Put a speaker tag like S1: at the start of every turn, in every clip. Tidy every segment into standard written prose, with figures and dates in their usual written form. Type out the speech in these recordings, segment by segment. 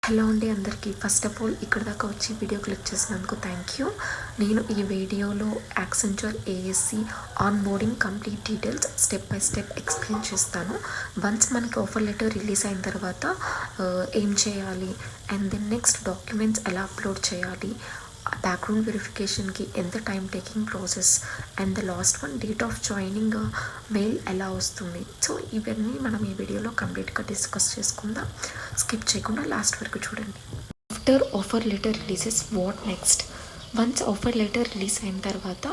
S1: Hello అండి అందరికీ. First of all ఇక్కడ దాకా వచ్చి వీడియో క్లిక్ చేసినందుకు థ్యాంక్ యూ. నేను ఈ వీడియోలో Accenture ASC on boarding complete details step by step explain చేస్తాను. వన్స్ మనకి ఆఫర్ లెటర్ రిలీజ్ అయిన తర్వాత ఏం చేయాలి, అండ్ దెన్ నెక్స్ట్ డాక్యుమెంట్స్ ఎలా అప్లోడ్ చేయాలి, బ్యాక్గ్రౌండ్ వెరిఫికేషన్కి ఎంత time taking process, and the last one date of joining mail ఎలా వస్తుంది. సో ఇవన్నీ మనం ఈ వీడియోలో కంప్లీట్గా డిస్కస్ చేసుకుందాం. స్కిప్ చేయకుండా లాస్ట్ వరకు చూడండి. After offer letter releases what next. Once offer letter release అయిన తర్వాత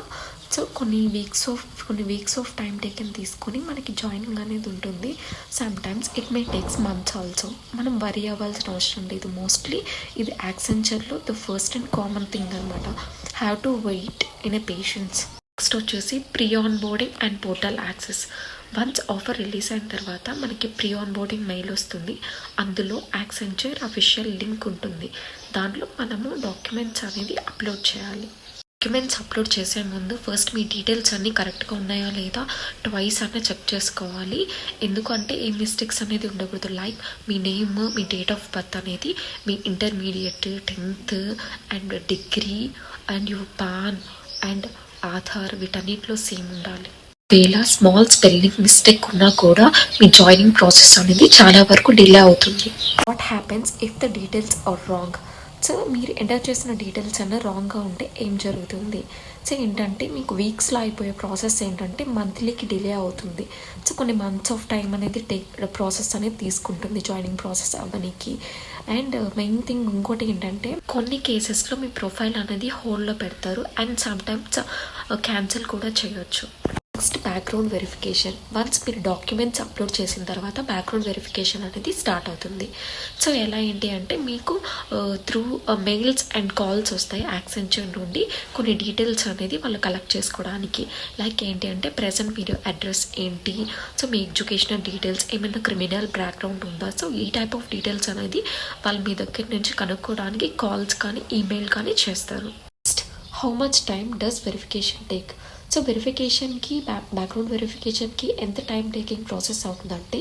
S1: సో కొన్ని వీక్స్ ఆఫ్ టైం టేకెన్ తీసుకొని మనకి జాయినింగ్ అనేది ఉంటుంది. Sometimes it may takes months also. మనం వరీ అవ్వాల్సిన అవసరం లేదు. మోస్ట్లీ ఇది యాక్సెంచర్లో the first and common thing అనమాట. Have to wait in a patience. Next వచ్చేసి pre onboarding and portal access. Once offer release అయిన తర్వాత మనకి ప్రీ ఆన్ బోర్డింగ్ మెయిల్ వస్తుంది. అందులో యాక్సెంచర్ అఫీషియల్ లింక్ ఉంటుంది. దాంట్లో మనము డాక్యుమెంట్స్ అనేది అప్లోడ్ చేయాలి. డాక్యుమెంట్స్ అప్లోడ్ చేసే ముందు ఫస్ట్ మీ డీటెయిల్స్ అన్నీ కరెక్ట్గా ఉన్నాయా లేదా ట్వైస్ అన్న చెక్ చేసుకోవాలి. ఎందుకంటే ఏ మిస్టేక్స్ అనేది ఉండకూడదు. లైక్ మీ నేమ్, మీ డేట్ ఆఫ్ బర్త్ అనేది మీ intermediate, 10th and degree and your PAN and Aadhaar వీటన్నిటిలో సేమ్ ఉండాలి. ఒకవేళ స్మాల్ స్పెల్లింగ్ మిస్టేక్ ఉన్నా కూడా మీ జాయినింగ్ ప్రాసెస్ అనేది చాలా వరకు డిలే అవుతుంది. What happens if the details are wrong. So మీరు ఎంటర్ చేసిన డీటెయిల్స్ అన్న రాంగ్గా ఉంటే ఏం జరుగుతుంది. సో ఏంటంటే మీకు వీక్స్లో అయిపోయే ప్రాసెస్ ఏంటంటే మంత్లీకి డిలే అవుతుంది. సో కొన్ని మంత్స్ ఆఫ్ టైం అనేది ప్రాసెస్ అనేది తీసుకుంటుంది జాయినింగ్ ప్రాసెస్ అవ్వడానికి. అండ్ మెయిన్ థింగ్ ఇంకోటి ఏంటంటే కొన్ని కేసెస్లో మీ ప్రొఫైల్ అనేది హోల్డ్లో పెడతారు అండ్ సమ్టైమ్స్ క్యాన్సిల్ కూడా చేయొచ్చు. Next background verification. వన్స్ మీరు డాక్యుమెంట్స్ అప్లోడ్ చేసిన తర్వాత బ్యాక్గ్రౌండ్ వెరిఫికేషన్ అనేది స్టార్ట్ అవుతుంది. సో ఎలా ఏంటి అంటే మీకు త్రూ మెయిల్స్ అండ్ కాల్స్ వస్తాయి యాక్సెంచర్ నుండి కొన్ని డీటెయిల్స్ అనేది వాళ్ళు కలెక్ట్ చేసుకోవడానికి. లైక్ ఏంటి అంటే ప్రెజెంట్ మీరు అడ్రస్ ఏంటి, సో మీ ఎడ్యుకేషనల్ డీటెయిల్స్, ఏమైనా క్రిమినల్ బ్యాక్గ్రౌండ్ ఉందా, సో ఈ టైప్ ఆఫ్ డీటెయిల్స్ అనేది వాళ్ళు మీ దగ్గర నుంచి కనుక్కోవడానికి కాల్స్ కానీ ఈమెయిల్ కానీ చేస్తారు. Next how much time does verification take. So వెరిఫికేషన్కి బ్యాక్గ్రౌండ్ వెరిఫికేషన్కి ఎంత టైం టేకింగ్ ప్రాసెస్ అవుతుందంటే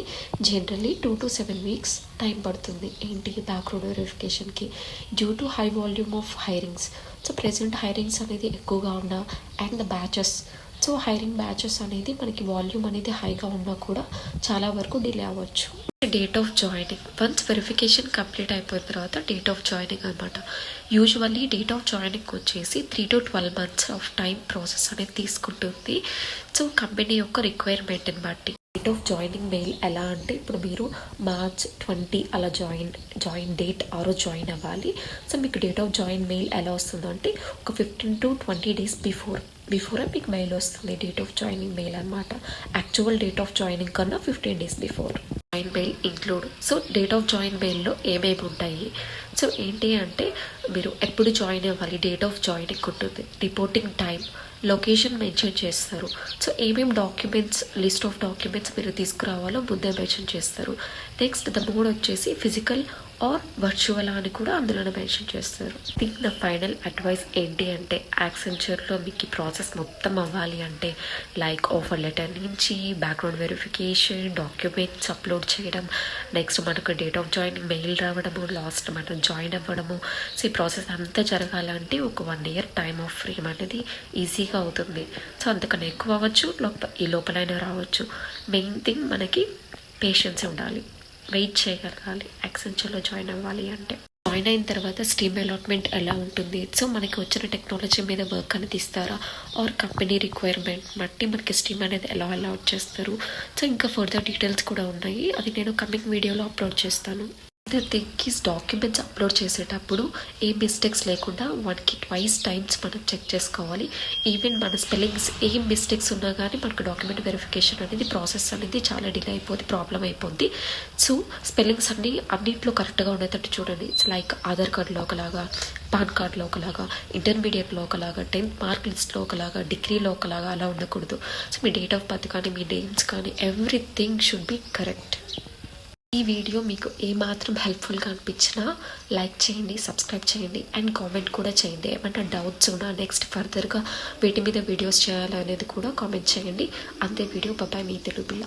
S1: జనరల్లీ 2 to 7 weeks టైం పడుతుంది. ఏంటి బ్యాక్గ్రౌండ్ వెరిఫికేషన్కి due to high volume of hirings. So present hirings అనేది ఎక్కువగా ఉన్నా and the batches, so hiring batches అనేది మనకి వాల్యూమ్ అనేది హైగా ఉన్నా కూడా చాలా వరకు డిలే అవ్వచ్చు. Date of joining. Once verification complete అయిపోయిన తర్వాత డేట్ ఆఫ్ జాయినింగ్ అనమాట. యూజువల్లీ డేట్ ఆఫ్ జాయినింగ్ వచ్చేసి 3 to 12 months of time process అనేది తీసుకుంటుంది. సో కంపెనీ యొక్క రిక్వైర్మెంట్ని బట్టి డేట్ ఆఫ్ జాయినింగ్ మెయిల్ ఎలా అంటే ఇప్పుడు మీరు March 20 అలా జాయిన్ డేట్ ఆ రోజు జాయిన్ అవ్వాలి. సో మీకు డేట్ ఆఫ్ జాయిన్ మెయిల్ ఎలా వస్తుందంటే ఒక 15 to 20 days బిఫోరే మీకు మెయిల్ వస్తుంది. డేట్ ఆఫ్ జాయినింగ్ మెయిల్ అనమాట. యాక్చువల్ డేట్ ఆఫ్ జాయినింగ్ కన్నా 15 days before. Join mail include. So date of join మెయిల్లో ఏమేమి ఉంటాయి, సో ఏంటి అంటే మీరు ఎప్పుడు జాయిన్ అవ్వాలి, డేట్ ఆఫ్ జాయినింగ్ ఉంటుంది, రిపోర్టింగ్ టైం, లొకేషన్ మెన్షన్ చేస్తారు. సో ఏమేమి డాక్యుమెంట్స్, లిస్ట్ ఆఫ్ డాక్యుమెంట్స్ మీరు తీసుకురావాలో ముందే మెన్షన్ చేస్తారు. నెక్స్ట్ ద మోడ్ వచ్చేసి ఫిజికల్ ఆర్ వర్చువల్ అని కూడా అందులోనే మెన్షన్ చేస్తారు. థింక్ ద ఫైనల్ అడ్వైస్ ఏంటి అంటే యాక్సెంచర్లో మీకు ఈ ప్రాసెస్ మొత్తం అవ్వాలి అంటే లైక్ ఆఫర్ లెటర్ నుంచి బ్యాక్గ్రౌండ్ వెరిఫికేషన్, డాక్యుమెంట్స్ అప్లోడ్ చేయడం, నెక్స్ట్ మనకు డేట్ ఆఫ్ జాయినింగ్ మెయిల్ రావడము, లాస్ట్ మనం జాయిన్ అవ్వడము. సో ఈ ప్రాసెస్ అంతా జరగాలంటే ఒక 1 year టైమ్ ఆఫ్ ఫ్రేమ్ అనేది ఈజీగా అవుతుంది. సో అంతకన్నా ఎక్కువ అవ్వచ్చు, ఈ లోపలైనా రావచ్చు. మెయిన్ థింగ్ మనకి పేషెన్స్ ఉండాలి, వెయిట్ చేయగలగాలి యాక్సెంచర్లో జాయిన్ అవ్వాలి అంటే. జాయిన్ అయిన తర్వాత స్ట్రీమ్ అలాట్మెంట్ ఎలా ఉంటుంది. సో మనకి వచ్చిన టెక్నాలజీ మీద వర్క్ అనేది ఇస్తారా ఆర్ కంపెనీ రిక్వైర్మెంట్ బట్టి మనకి స్ట్రీమ్ అనేది ఎలా అలాట్ చేస్తారు. సో ఇంకా ఫర్దర్ డీటెయిల్స్ కూడా ఉన్నాయి, అది నేను కమింగ్ వీడియోలో అప్లోడ్ చేస్తాను. The thing is documents upload చేసేటప్పుడు ఏ మిస్టేక్స్ లేకుండా 1కి 2 times మనం చెక్ చేసుకోవాలి. ఈవెన్ మన స్పెల్లింగ్స్ ఏం మిస్టేక్స్ ఉన్నా కానీ మనకు డాక్యుమెంట్ వెరిఫికేషన్ అనేది ప్రాసెస్ అనేది చాలా డిలే అయిపోతుంది, ప్రాబ్లం అయిపోద్ది. సో స్పెల్లింగ్స్ అన్నింటిలో కరెక్ట్గా ఉండేటట్టు చూడండి. లైక్ ఆధార్ కార్డులో ఒకలాగా, పాన్ కార్డులో ఒకలాగా, ఇంటర్మీడియట్లో ఒకలాగా, 10th మార్క్ లిస్ట్లో ఒకలాగా, డిగ్రీలో ఒకలాగా అలా ఉండకూడదు. So me date of birth కానీ మీ నేమ్స్ కానీ ఎవ్రీథింగ్ షుడ్ బి కరెక్ట్. ఈ వీడియో మీకు ఏమాత్రం హెల్ప్ఫుల్గా అనిపించినా లైక్ చేయండి, సబ్స్క్రైబ్ చేయండి అండ్ కామెంట్ కూడా చేయండి. ఏమైనా డౌట్స్ ఉన్నా నెక్స్ట్ ఫర్దర్గా వీటి మీద వీడియోస్ చేయాలనేది కూడా కామెంట్ చేయండి. అంతే వీడియో. బాయ్, మీ తెలుగు పిల్ల.